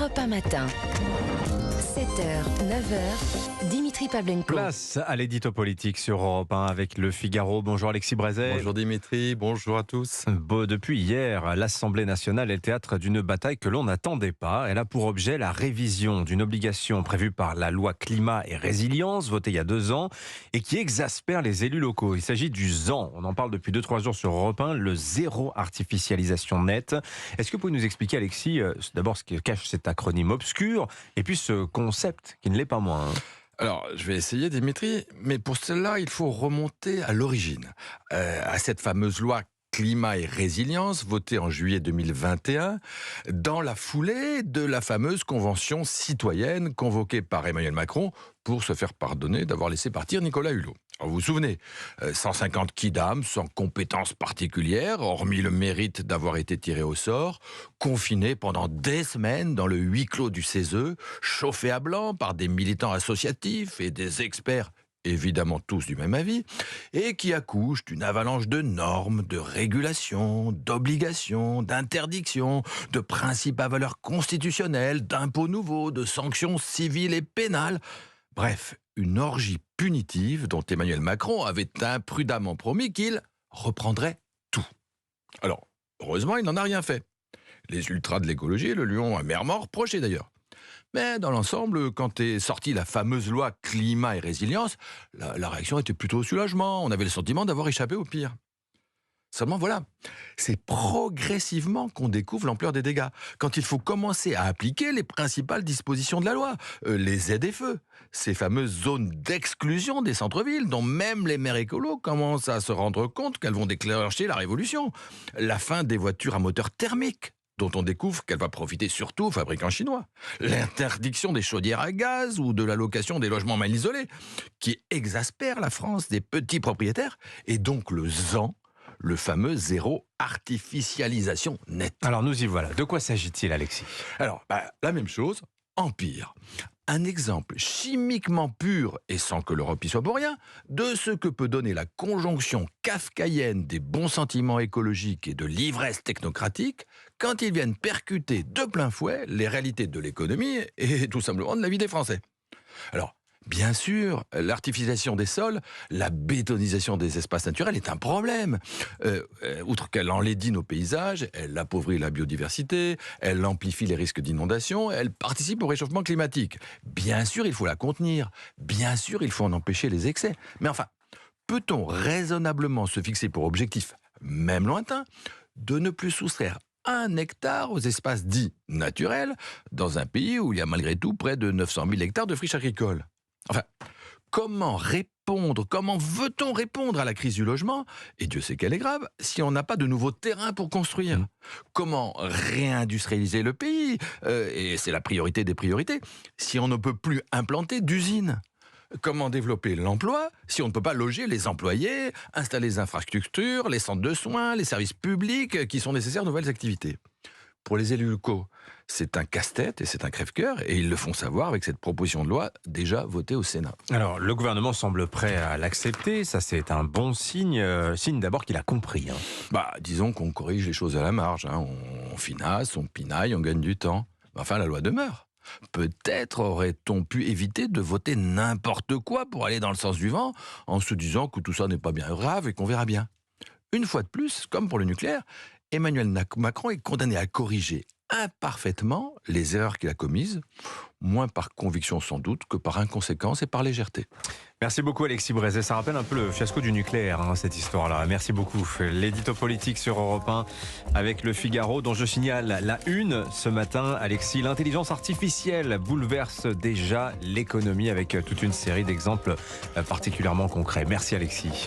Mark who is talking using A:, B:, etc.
A: Europe 1 matin. 7h, 9h, Dimitri Pavlenko.
B: Place à l'édito politique sur Europe 1 avec Le Figaro. Bonjour Alexis Brézet.
C: Bonjour Dimitri, bonjour à tous.
B: Depuis hier, l'Assemblée nationale est le théâtre d'une bataille que l'on n'attendait pas. Elle a pour objet la révision d'une obligation prévue par la loi Climat et Résilience, votée il y a 2 ans, et qui exaspère les élus locaux. Il s'agit du ZAN. On en parle depuis 2-3 jours sur Europe 1, le zéro artificialisation nette. Est-ce que vous pouvez nous expliquer, Alexis, d'abord ce que cache cet acronyme obscur, et puis ce concept qui ne l'est pas moins.
C: Alors, je vais essayer, Dimitri, mais pour cela, il faut remonter à l'origine, à cette fameuse loi Climat et Résilience, votée en juillet 2021, dans la foulée de la fameuse convention citoyenne convoquée par Emmanuel Macron pour se faire pardonner d'avoir laissé partir Nicolas Hulot. Alors vous vous souvenez, 150 kidams sans compétences particulières, hormis le mérite d'avoir été tirés au sort, confinés pendant des semaines dans le huis clos du CESE, chauffés à blanc par des militants associatifs et des experts évidemment tous du même avis, et qui accouchent d'une avalanche de normes, de régulations, d'obligations, d'interdictions, de principes à valeur constitutionnelle, d'impôts nouveaux, de sanctions civiles et pénales. Bref, une orgie punitive dont Emmanuel Macron avait imprudemment promis qu'il reprendrait tout. Alors, heureusement, il n'en a rien fait. Les ultras de l'écologie le lui ont amèrement reproché d'ailleurs. Mais dans l'ensemble, quand est sortie la fameuse loi Climat et Résilience, la réaction était plutôt au soulagement. On avait le sentiment d'avoir échappé au pire. Seulement voilà, c'est progressivement qu'on découvre l'ampleur des dégâts. Quand il faut commencer à appliquer les principales dispositions de la loi, les ZFE, ces fameuses zones d'exclusion des centres-villes, dont même les maires écolos commencent à se rendre compte qu'elles vont déclencher la révolution. La fin des voitures à moteur thermique, dont on découvre qu'elle va profiter surtout aux fabricants chinois. L'interdiction des chaudières à gaz ou de la location des logements mal isolés, qui exaspère la France des petits propriétaires, et donc le ZAN, le fameux zéro artificialisation nette.
B: Alors nous y voilà. De quoi s'agit-il, Alexis ?
C: Alors, la même chose, en pire. Un exemple chimiquement pur, et sans que l'Europe y soit pour rien, de ce que peut donner la conjonction kafkaïenne des bons sentiments écologiques et de l'ivresse technocratique quand ils viennent percuter de plein fouet les réalités de l'économie et tout simplement de la vie des Français. Alors, bien sûr, l'artificialisation des sols, la bétonisation des espaces naturels est un problème. Outre qu'elle enlaidit nos paysages, elle appauvrit la biodiversité, elle amplifie les risques d'inondation, elle participe au réchauffement climatique. Bien sûr, il faut la contenir. Bien sûr, il faut en empêcher les excès. Mais enfin, peut-on raisonnablement se fixer pour objectif, même lointain, de ne plus soustraire 1 hectare aux espaces dits naturels dans un pays où il y a malgré tout près de 900 000 hectares de friches agricoles ? Enfin, comment veut-on répondre à la crise du logement, et Dieu sait qu'elle est grave, si on n'a pas de nouveaux terrains pour construire ? Comment réindustrialiser le pays, et c'est la priorité des priorités, si on ne peut plus implanter d'usines ? Comment développer l'emploi si on ne peut pas loger les employés, installer les infrastructures, les centres de soins, les services publics qui sont nécessaires aux nouvelles activités ? Pour les élus locaux, c'est un casse-tête et c'est un crève-cœur, et ils le font savoir avec cette proposition de loi déjà votée au Sénat.
B: Alors, le gouvernement semble prêt à l'accepter, ça c'est un bon signe, signe d'abord qu'il a compris.
C: Disons qu'on corrige les choses à la marge, on finasse, on pinaille, on gagne du temps. Enfin, la loi demeure. Peut-être aurait-on pu éviter de voter n'importe quoi pour aller dans le sens du vent, en se disant que tout ça n'est pas bien grave et qu'on verra bien. Une fois de plus, comme pour le nucléaire, Emmanuel Macron est condamné à corriger imparfaitement les erreurs qu'il a commises, moins par conviction sans doute que par inconséquence et par légèreté.
B: Merci beaucoup Alexis Brézet, ça rappelle un peu le fiasco du nucléaire, cette histoire-là. Merci beaucoup. L'édito politique sur Europe 1 avec Le Figaro, dont je signale la une ce matin. Alexis, l'intelligence artificielle bouleverse déjà l'économie avec toute une série d'exemples particulièrement concrets. Merci Alexis.